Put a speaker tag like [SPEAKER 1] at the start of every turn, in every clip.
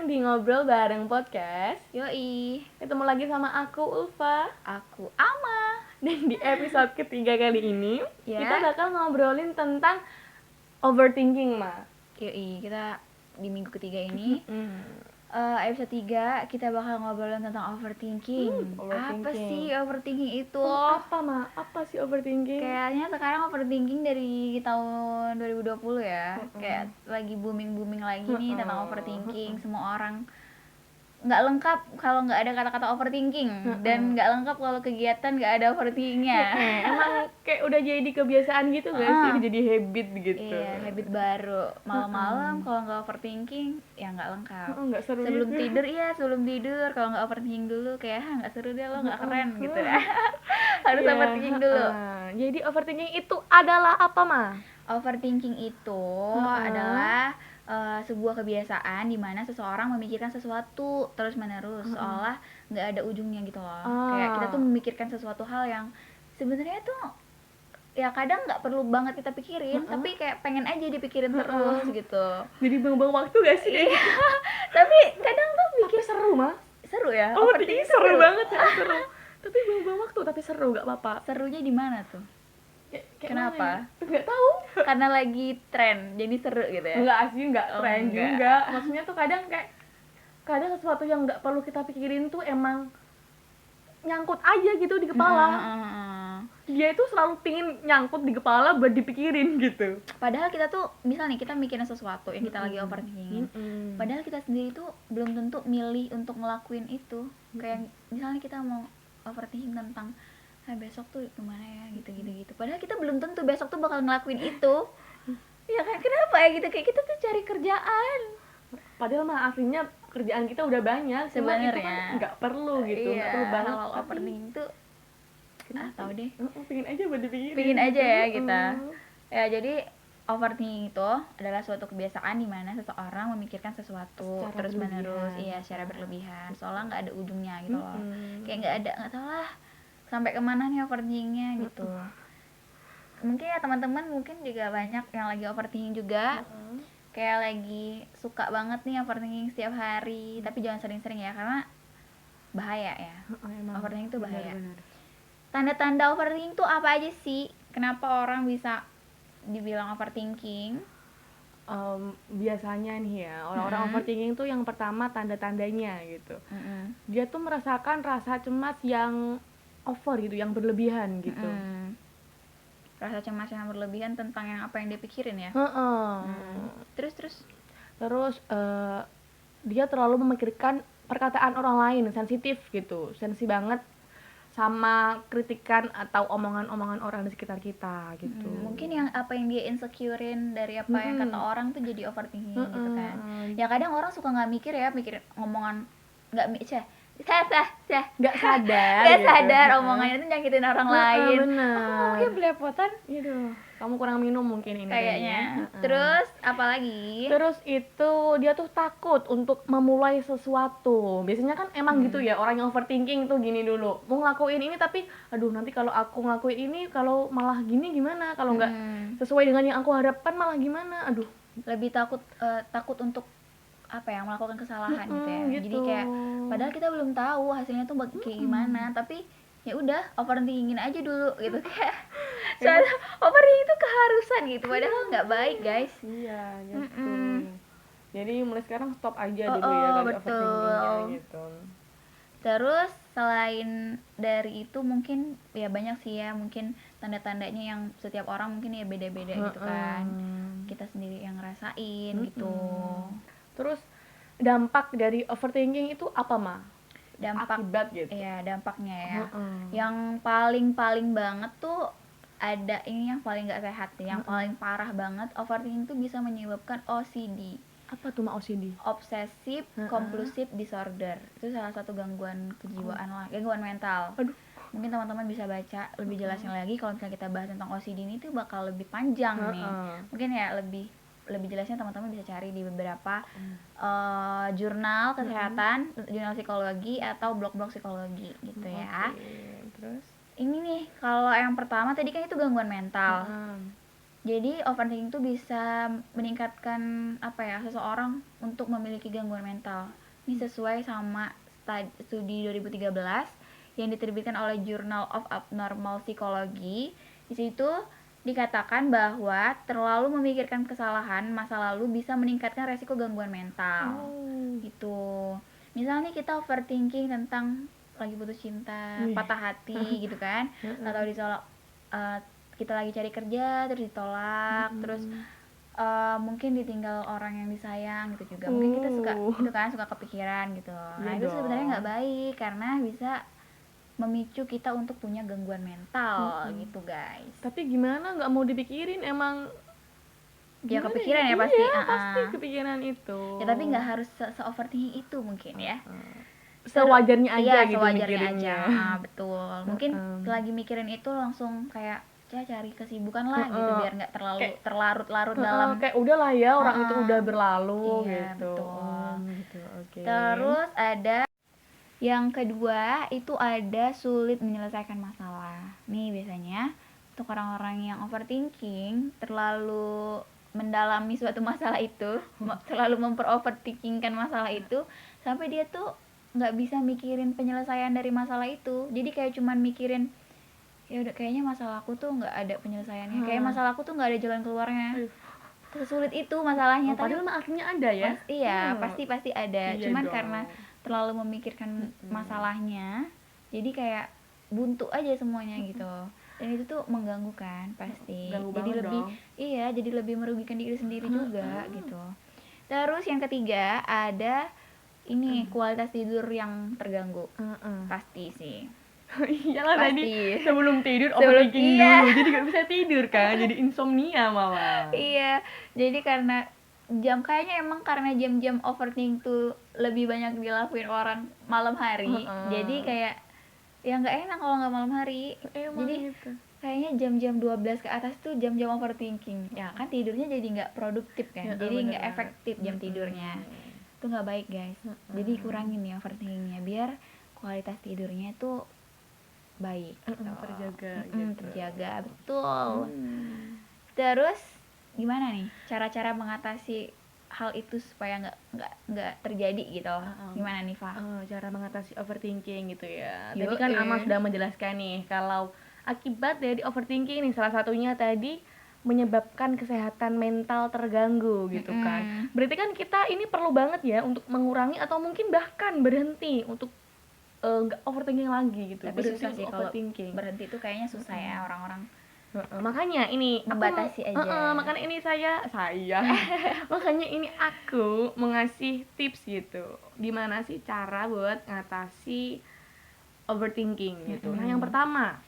[SPEAKER 1] di Ngobrol Bareng Podcast.
[SPEAKER 2] Yoi,
[SPEAKER 1] Ketemu lagi sama aku, Ulfa.
[SPEAKER 2] aku Ama.
[SPEAKER 1] Dan di episode ketiga kali ini
[SPEAKER 2] Ya.
[SPEAKER 1] kita bakal ngobrolin tentang overthinking, Ma.
[SPEAKER 2] Yoi, kita di minggu ketiga ini episode 3 kita bakal ngobrolin tentang overthinking.
[SPEAKER 1] Overthinking.
[SPEAKER 2] Apa sih overthinking itu?
[SPEAKER 1] Apa, Ma? Apa sih overthinking?
[SPEAKER 2] Kayaknya sekarang overthinking dari tahun 2020 ya. Kayak lagi booming lagi nih tentang overthinking. Semua orang nggak lengkap kalau nggak ada kata-kata overthinking, dan nggak lengkap kalau kegiatan nggak ada overthinkingnya.
[SPEAKER 1] Emang kayak udah jadi kebiasaan gitu gak sih? Udah jadi habit gitu.
[SPEAKER 2] Iya, habit baru. Malam-malam kalau nggak overthinking ya nggak lengkap.
[SPEAKER 1] Nggak seru
[SPEAKER 2] Sebelum
[SPEAKER 1] gitu.
[SPEAKER 2] tidur sebelum tidur kalau nggak overthinking dulu kayak nggak seru deh, lo nggak keren gitu ya. Harus
[SPEAKER 1] Iya,
[SPEAKER 2] overthinking dulu.
[SPEAKER 1] Jadi overthinking itu adalah apa, Ma?
[SPEAKER 2] Overthinking itu adalah sebuah kebiasaan di mana seseorang memikirkan sesuatu terus menerus seolah nggak ada ujungnya gitu loh. Kayak kita tuh memikirkan sesuatu hal yang sebenarnya tuh ya kadang nggak perlu banget kita pikirin, tapi kayak pengen aja dipikirin terus gitu.
[SPEAKER 1] Jadi buang-buang waktu gak sih?
[SPEAKER 2] Iya. Tapi kadang tuh
[SPEAKER 1] Tapi seru, Ma.
[SPEAKER 2] seru ya.
[SPEAKER 1] Overthinking seru banget ya, seru. Tapi buang-buang waktu, tapi seru, gak apa-apa.
[SPEAKER 2] Serunya di mana tuh? Kenapa?
[SPEAKER 1] Gak tahu.
[SPEAKER 2] Karena lagi tren, jadi seru gitu ya.
[SPEAKER 1] Enggak sih, enggak tren
[SPEAKER 2] enggak.
[SPEAKER 1] juga. Maksudnya tuh kadang sesuatu yang nggak perlu kita pikirin tuh emang nyangkut aja gitu di kepala. Dia itu selalu pingin nyangkut di kepala buat dipikirin gitu.
[SPEAKER 2] Padahal kita tuh misal nih kita mikirin sesuatu yang kita lagi overthinking. Padahal kita sendiri tuh belum tentu milih untuk ngelakuin itu. Kayak misalnya kita mau overthinking tentang besok tuh kemana ya gitu. Padahal kita belum tentu besok tuh bakal ngelakuin itu. Ya kan, kenapa ya gitu, kayak kita tuh cari kerjaan.
[SPEAKER 1] Padahal mah aslinya kerjaan kita udah banyak.
[SPEAKER 2] Sebenarnya
[SPEAKER 1] itu kan nggak perlu gitu, nggak perlu banget.
[SPEAKER 2] Kalau overthinking tuh tahu deh.
[SPEAKER 1] Pingin aja buat dipikirin.
[SPEAKER 2] Pingin aja ya kita. Ya jadi overthinking itu adalah suatu kebiasaan di mana seseorang memikirkan sesuatu
[SPEAKER 1] Secara
[SPEAKER 2] terus menerus,
[SPEAKER 1] berlebihan.
[SPEAKER 2] secara berlebihan, soalnya nggak ada ujungnya gitu loh. Kayak nggak tahu lah sampai kemana nih overthinkingnya gitu. Mungkin ya teman-teman mungkin juga banyak yang lagi overthinking juga. Kayak lagi suka banget nih overthinking setiap hari, tapi jangan sering-sering ya karena bahaya ya. Overthinking itu bahaya.
[SPEAKER 1] Benar.
[SPEAKER 2] Tanda-tanda overthinking tuh apa aja sih? Kenapa orang bisa dibilang overthinking?
[SPEAKER 1] Biasanya nih ya, orang-orang overthinking tuh yang pertama tanda-tandanya gitu. Dia tuh merasakan rasa cemas yang over gitu, yang berlebihan gitu.
[SPEAKER 2] Rasa cemas yang berlebihan tentang yang apa yang dia pikirin ya. Terus
[SPEAKER 1] dia terlalu memikirkan perkataan orang lain, sensitif gitu, sensi banget sama kritikan atau omongan-omongan orang di sekitar kita gitu.
[SPEAKER 2] Mungkin yang apa yang dia insecurein dari apa yang kata orang tuh jadi overthinking gitu kan. Ya kadang orang suka nggak mikir ya, mikirin omongan nggak
[SPEAKER 1] nggak sadar
[SPEAKER 2] nggak
[SPEAKER 1] gitu.
[SPEAKER 2] sadar omongannya tuh nyakitin orang lain.
[SPEAKER 1] Bener.
[SPEAKER 2] Belepotan.
[SPEAKER 1] Aduh, kamu kurang minum mungkin ini
[SPEAKER 2] Kayaknya. Terus apalagi?
[SPEAKER 1] Terus itu dia tuh takut untuk memulai sesuatu. Biasanya kan emang gitu ya, orang yang overthinking tuh gini dulu, mau ngelakuin ini tapi aduh nanti kalau aku ngelakuin ini kalau malah gini gimana, kalau nggak sesuai dengan yang aku harapkan malah gimana, aduh.
[SPEAKER 2] Lebih takut untuk apa ya, melakukan kesalahan gitu ya.
[SPEAKER 1] Gitu.
[SPEAKER 2] Jadi kayak padahal kita belum tahu hasilnya tuh kayak gimana, tapi ya udah overthinkingin aja dulu gitu kayak soalnya overthinking itu keharusan gitu, padahal nggak baik guys.
[SPEAKER 1] Iya gitu. Jadi mulai sekarang stop aja dulu ya kali overthinkingnya gitu.
[SPEAKER 2] Terus selain dari itu mungkin ya banyak sih ya, mungkin tanda-tandanya yang setiap orang mungkin ya beda-beda gitu kan. Kita sendiri yang ngerasain gitu.
[SPEAKER 1] Terus dampak dari overthinking itu apa, Ma? Akibat gitu.
[SPEAKER 2] Iya, dampaknya ya. Yang paling banget tuh ada ini yang paling nggak sehat sih, yang paling parah banget. Overthinking tuh bisa menyebabkan OCD.
[SPEAKER 1] Apa tuh, Ma, OCD?
[SPEAKER 2] Obsessive Compulsive Disorder. Itu salah satu gangguan kejiwaan lah, gangguan mental.
[SPEAKER 1] Aduh.
[SPEAKER 2] Mungkin teman-teman bisa baca lebih jelasnya lagi kalau misalnya kita bahas tentang OCD ini tuh bakal lebih panjang nih. Mungkin ya lebih jelasnya teman-teman bisa cari di beberapa jurnal kesehatan, jurnal psikologi atau blog-blog psikologi gitu ya.
[SPEAKER 1] Terus
[SPEAKER 2] ini nih, kalau yang pertama tadi kan itu gangguan mental. Jadi overthinking itu bisa meningkatkan apa ya, seseorang untuk memiliki gangguan mental. Ini sesuai sama studi 2013 yang diterbitkan oleh Journal of Abnormal Psychology. Di situ dikatakan bahwa terlalu memikirkan kesalahan masa lalu bisa meningkatkan resiko gangguan mental. Gitu. Misalnya kita overthinking tentang lagi putus cinta, patah hati gitu kan, atau kita lagi cari kerja terus ditolak, terus mungkin ditinggal orang yang disayang gitu juga. Mungkin kita suka gitu kan, suka kepikiran gitu. Nah, itu sebenarnya nggak baik karena bisa memicu kita untuk punya gangguan mental gitu, guys.
[SPEAKER 1] Tapi gimana nggak mau dipikirin, emang
[SPEAKER 2] ya kepikiran ya pasti.
[SPEAKER 1] Iya, pasti kepikiran itu.
[SPEAKER 2] Ya tapi nggak harus se-overthinking itu mungkin ya.
[SPEAKER 1] Sewajarnya aja
[SPEAKER 2] iya,
[SPEAKER 1] gitu
[SPEAKER 2] sewajarnya
[SPEAKER 1] mikirinnya.
[SPEAKER 2] aja. Betul. Mungkin lagi mikirin itu langsung kayak cari kesibukan lah gitu biar nggak terlalu terlarut-larut dalam
[SPEAKER 1] kayak udahlah ya, orang itu udah berlalu
[SPEAKER 2] iya,
[SPEAKER 1] gitu.
[SPEAKER 2] Betul.
[SPEAKER 1] Gitu. Okay.
[SPEAKER 2] Terus ada yang kedua itu ada sulit menyelesaikan masalah. Nih biasanya untuk orang-orang yang overthinking, terlalu mendalami suatu masalah itu, terlalu memperoverthinkingkan masalah itu sampai dia tuh nggak bisa mikirin penyelesaian dari masalah itu. Jadi kayak cuman mikirin ya udah kayaknya masalah aku tuh nggak ada penyelesaiannya, kayak masalah aku tuh nggak ada jalan keluarnya. Sesulit itu masalahnya.
[SPEAKER 1] Padahal akhirnya ada ya.
[SPEAKER 2] Iya, pasti ada.
[SPEAKER 1] Iya
[SPEAKER 2] cuman
[SPEAKER 1] dong.
[SPEAKER 2] karena terlalu memikirkan masalahnya, jadi kayak buntu aja semuanya gitu. Dan itu tuh mengganggu kan pasti.
[SPEAKER 1] Ganggu
[SPEAKER 2] jadi
[SPEAKER 1] banget
[SPEAKER 2] lebih
[SPEAKER 1] dong.
[SPEAKER 2] Iya, jadi lebih merugikan diri sendiri juga gitu. Terus yang ketiga ada ini kualitas tidur yang terganggu. Pasti sih.
[SPEAKER 1] Iyalah,
[SPEAKER 2] Pasti.
[SPEAKER 1] tadi sebelum tidur overthinking dulu, jadi gak bisa tidur kan, jadi insomnia malah.
[SPEAKER 2] Iya, jadi karena kayaknya emang karena jam-jam overthinking tuh lebih banyak dilakuin orang malam hari, jadi kayak ya nggak enak kalau nggak malam hari. Jadi
[SPEAKER 1] gitu.
[SPEAKER 2] kayaknya jam-jam 12 ke atas tuh jam-jam overthinking, ya kan tidurnya jadi nggak produktif kan, jadi nggak efektif jam tidurnya. Itu nggak baik guys. Jadi kurangin ya overthinkingnya biar kualitas tidurnya tuh baik gitu. Terjaga betul. Terus gimana nih cara-cara mengatasi hal itu supaya nggak terjadi gitu? Gimana nih Fa?
[SPEAKER 1] Cara mengatasi overthinking gitu ya. Tadi kan Ama sudah menjelaskan nih kalau akibat dari overthinking nih salah satunya tadi menyebabkan kesehatan mental terganggu gitu kan. Berarti kan kita ini perlu banget ya untuk mengurangi atau mungkin bahkan berhenti untuk nggak overthinking lagi gitu.
[SPEAKER 2] Tapi susah sih kalau berhenti itu kayaknya susah ya orang-orang.
[SPEAKER 1] Makanya ini
[SPEAKER 2] membatasi aja.
[SPEAKER 1] Makanya ini saya makanya ini aku mengasih tips gitu. Gimana sih cara buat ngatasi overthinking gitu. Nah, yang pertama,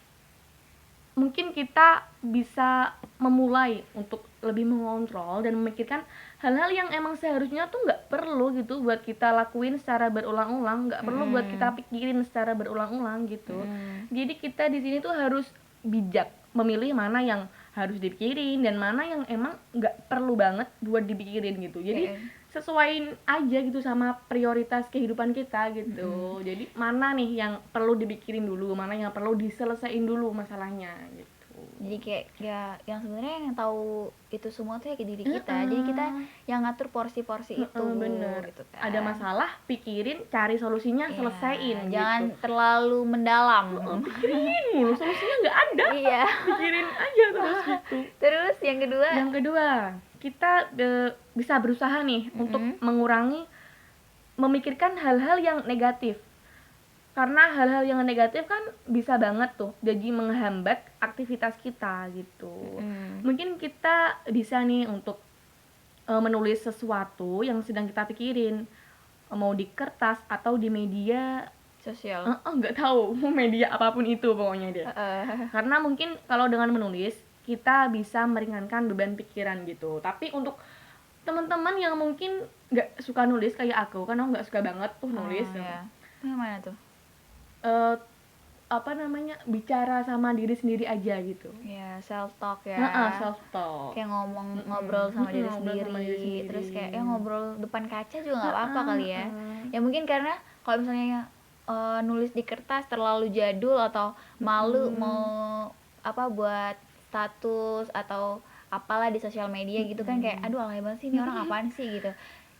[SPEAKER 1] mungkin kita bisa memulai untuk lebih mengontrol dan memikirkan hal-hal yang emang seharusnya tuh nggak perlu gitu buat kita lakuin secara berulang-ulang, nggak perlu buat kita pikirin secara berulang-ulang gitu. Jadi kita di sini tuh harus bijak memilih mana yang harus dipikirin dan mana yang emang nggak perlu banget buat dipikirin gitu. Jadi sesuaiin aja gitu sama prioritas kehidupan kita gitu. Jadi mana nih yang perlu dipikirin dulu, mana yang perlu diselesain dulu masalahnya gitu.
[SPEAKER 2] Jadi kayak ya yang sebenarnya yang tahu itu semua tuh ya ke diri kita. Jadi kita yang ngatur porsi-porsi itu.
[SPEAKER 1] Bener.
[SPEAKER 2] Gitu kan.
[SPEAKER 1] Ada masalah, pikirin, cari solusinya, selesaiin.
[SPEAKER 2] Jangan
[SPEAKER 1] gitu.
[SPEAKER 2] terlalu mendalam.
[SPEAKER 1] Pikirin mulu, solusinya nggak ada.
[SPEAKER 2] Iya.
[SPEAKER 1] Pikirin aja terus gitu.
[SPEAKER 2] Terus yang kedua?
[SPEAKER 1] Yang kedua, kita bisa berusaha nih untuk mengurangi memikirkan hal-hal yang negatif. Karena hal-hal yang negatif kan bisa banget tuh jadi menghambat aktivitas kita gitu. Mungkin kita bisa nih untuk menulis sesuatu yang sedang kita pikirin, mau di kertas atau di media
[SPEAKER 2] sosial.
[SPEAKER 1] Nggak tahu media apapun itu pokoknya dia. Karena mungkin kalau dengan menulis kita bisa meringankan beban pikiran gitu. Tapi untuk teman-teman yang mungkin nggak suka nulis kayak aku, kan aku nggak suka banget tuh nulis.
[SPEAKER 2] Gimana tuh?
[SPEAKER 1] Bicara sama diri sendiri aja gitu.
[SPEAKER 2] Ya, self talk ya.
[SPEAKER 1] Self talk.
[SPEAKER 2] Kayak ngobrol sama diri sendiri. Terus kayak ngobrol depan kaca juga nggak apa-apa kali ya. Ya mungkin karena kalau misalnya nulis di kertas terlalu jadul atau malu mau buat status atau apalah di sosial media gitu kan, kayak aduh alay banget sih ini orang apaan sih gitu.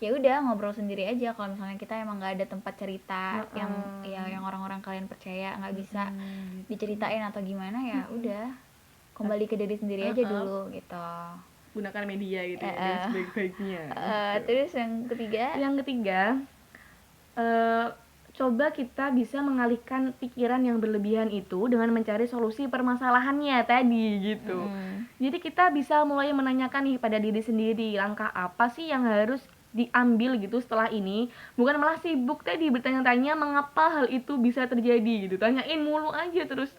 [SPEAKER 2] ya udah ngobrol sendiri aja. Kalau misalnya kita emang nggak ada tempat cerita yang orang-orang kalian percaya nggak bisa diceritain atau gimana, ya udah kembali ke diri sendiri aja dulu gitu.
[SPEAKER 1] Gunakan media gitu ya dengan sebaik-baiknya.
[SPEAKER 2] Terus yang ketiga,
[SPEAKER 1] coba kita bisa mengalihkan pikiran yang berlebihan itu dengan mencari solusi permasalahannya tadi gitu. Jadi kita bisa mulai menanyakan nih pada diri sendiri, langkah apa sih yang harus diambil gitu setelah ini, bukan malah sibuk tadi bertanya-tanya mengapa hal itu bisa terjadi gitu, tanyain mulu aja terus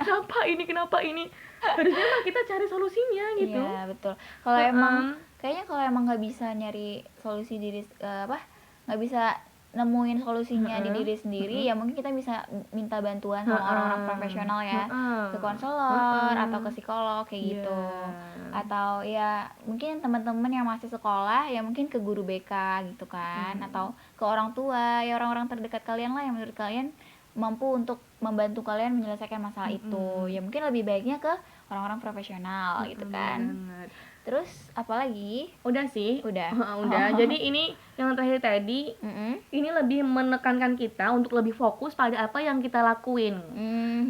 [SPEAKER 1] kenapa ini harusnya mah kita cari solusinya gitu.
[SPEAKER 2] Iya betul. Kalau emang kayaknya kalau emang nggak bisa nyari solusi nggak bisa nemuin solusinya di diri sendiri, ya mungkin kita bisa minta bantuan sama orang-orang profesional ya, ke konselor atau ke psikolog kayak gitu. Atau ya mungkin teman-teman yang masih sekolah ya mungkin ke guru BK gitu kan, atau ke orang tua, ya orang-orang terdekat kalian lah yang menurut kalian mampu untuk membantu kalian menyelesaikan masalah itu. Ya mungkin lebih baiknya ke orang-orang profesional gitu kan. Terus apalagi?
[SPEAKER 1] Udah sih.
[SPEAKER 2] Udah.
[SPEAKER 1] Jadi ini yang terakhir tadi, ini lebih menekankan kita untuk lebih fokus pada apa yang kita lakuin.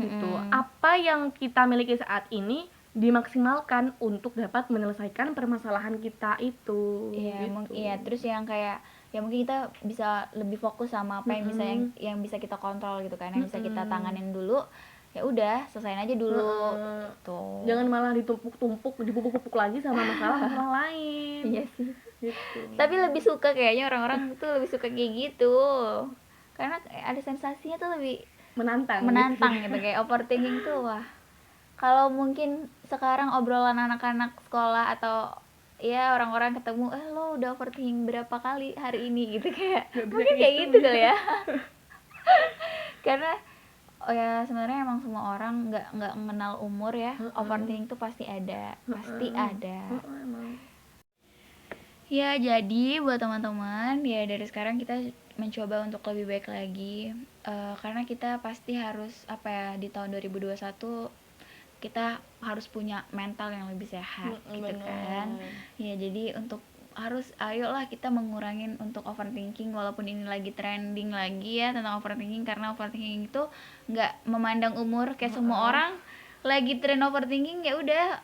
[SPEAKER 1] Gitu. Apa yang kita miliki saat ini dimaksimalkan untuk dapat menyelesaikan permasalahan kita itu.
[SPEAKER 2] Iya,
[SPEAKER 1] gitu.
[SPEAKER 2] Terus yang kayak ya mungkin kita bisa lebih fokus sama apa yang bisa kita kontrol gitu kan, yang bisa kita tanganin dulu. Ya udah, selesain aja dulu. Tuh.
[SPEAKER 1] Jangan malah ditumpuk-tumpuk, dipupuk-pupuk lagi sama masalah lain.
[SPEAKER 2] Iya sih. Gitu. Tapi lebih suka kayaknya orang-orang tuh lebih suka kayak gitu. Karena ada sensasinya tuh lebih
[SPEAKER 1] menantang
[SPEAKER 2] gitu. Kayak overthinking tuh wah. Kalau mungkin sekarang obrolan anak-anak sekolah atau ya orang-orang ketemu, lo udah overthinking berapa kali hari ini gitu, kayak mungkin kayak gitu kali ya. Karena ya sebenarnya emang semua orang nggak mengenal umur ya. Overthinking tuh pasti ada. Ya jadi buat teman-teman ya dari sekarang kita mencoba untuk lebih baik lagi, karena kita pasti harus di tahun 2021 kita harus punya mental yang lebih sehat gitu kan. Ya jadi ayolah kita mengurangin untuk overthinking, walaupun ini lagi trending lagi ya tentang overthinking, karena overthinking itu nggak memandang umur, kayak semua orang lagi trend overthinking ya udah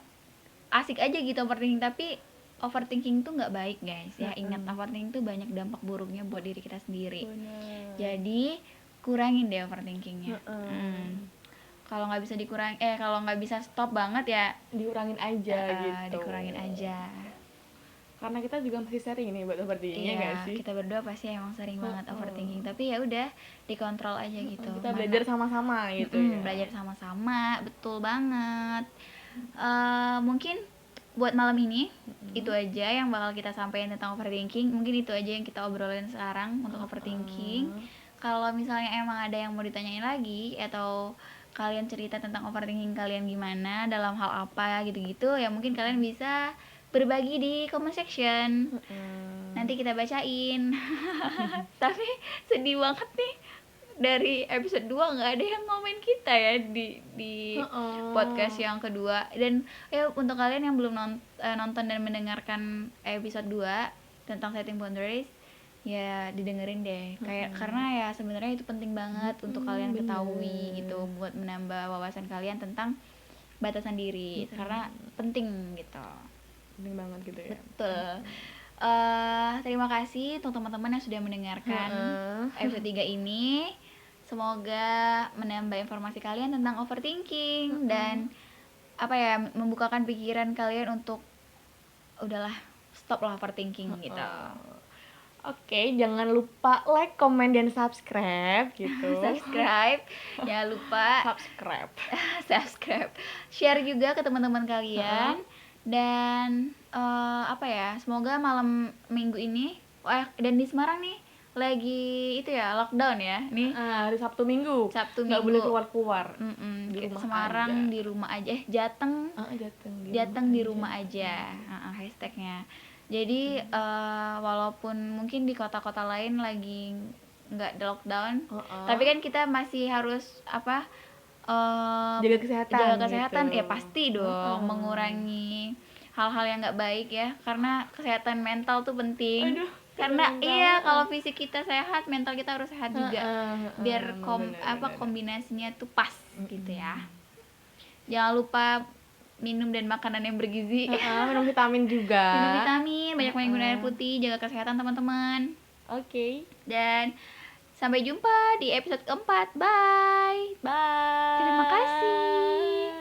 [SPEAKER 2] asik aja gitu overthinking, tapi overthinking tuh nggak baik guys ya. Ingat, overthinking tuh banyak dampak buruknya buat diri kita sendiri. Jadi kurangin deh overthinkingnya. Kalau nggak bisa kalau nggak bisa stop banget ya
[SPEAKER 1] dikurangin aja gitu.
[SPEAKER 2] Dikurangin aja.
[SPEAKER 1] Karena kita juga masih sering nih buat overthinking, nggak sih?
[SPEAKER 2] Kita berdua pasti emang sering banget overthinking, tapi ya udah dikontrol aja gitu.
[SPEAKER 1] Kita belajar sama-sama gitu ya.
[SPEAKER 2] Belajar sama-sama, betul banget. Mungkin buat malam ini itu aja yang bakal kita sampaikan tentang overthinking. Mungkin itu aja yang kita obrolin sekarang untuk overthinking. Kalau misalnya emang ada yang mau ditanyain lagi atau kalian cerita tentang overthinking kalian gimana, dalam hal apa gitu-gitu, ya mungkin kalian bisa berbagi di comment section. Nanti kita bacain. Tapi sedih banget nih, dari episode 2 nggak ada yang ngomen kita ya di podcast yang kedua. Dan ya untuk kalian yang belum nonton dan mendengarkan episode 2 tentang setting boundaries, ya didengerin deh. Karena ya sebenarnya itu penting banget untuk kalian ketahui gitu, buat menambah wawasan kalian tentang batasan diri. Karena penting gitu.
[SPEAKER 1] Penting banget gitu ya.
[SPEAKER 2] Betul. Terima kasih untuk teman-teman yang sudah mendengarkan episode 3 ini. Semoga menambah informasi kalian tentang overthinking dan membukakan pikiran kalian untuk udahlah, stop lah overthinking gitu.
[SPEAKER 1] Oke, jangan lupa like, comment, dan subscribe gitu.
[SPEAKER 2] Subscribe, jangan lupa subscribe. Share juga ke teman-teman kalian. Dan semoga malam minggu ini dan di Semarang nih lagi itu ya lockdown ya nih,
[SPEAKER 1] hari Sabtu Minggu nggak boleh keluar
[SPEAKER 2] di Semarang aja. Di rumah aja. Jateng di rumah aja hashtagnya. Jadi walaupun mungkin di kota-kota lain lagi nggak lockdown, tapi kan kita masih harus
[SPEAKER 1] jaga kesehatan
[SPEAKER 2] gitu. Ya pasti dong mengurangi hal-hal yang nggak baik ya, karena kesehatan mental tuh penting. Karena
[SPEAKER 1] mental.
[SPEAKER 2] iya kalau fisik kita sehat, mental kita harus sehat juga. Biar
[SPEAKER 1] bener.
[SPEAKER 2] kombinasinya tuh pas gitu ya. Jangan lupa minum dan makanan yang bergizi.
[SPEAKER 1] Minum vitamin juga.
[SPEAKER 2] Minum vitamin, banyak minum air putih, jaga kesehatan teman-teman.
[SPEAKER 1] Oke.
[SPEAKER 2] Dan sampai jumpa di episode keempat. Bye.
[SPEAKER 1] Bye.
[SPEAKER 2] Terima kasih.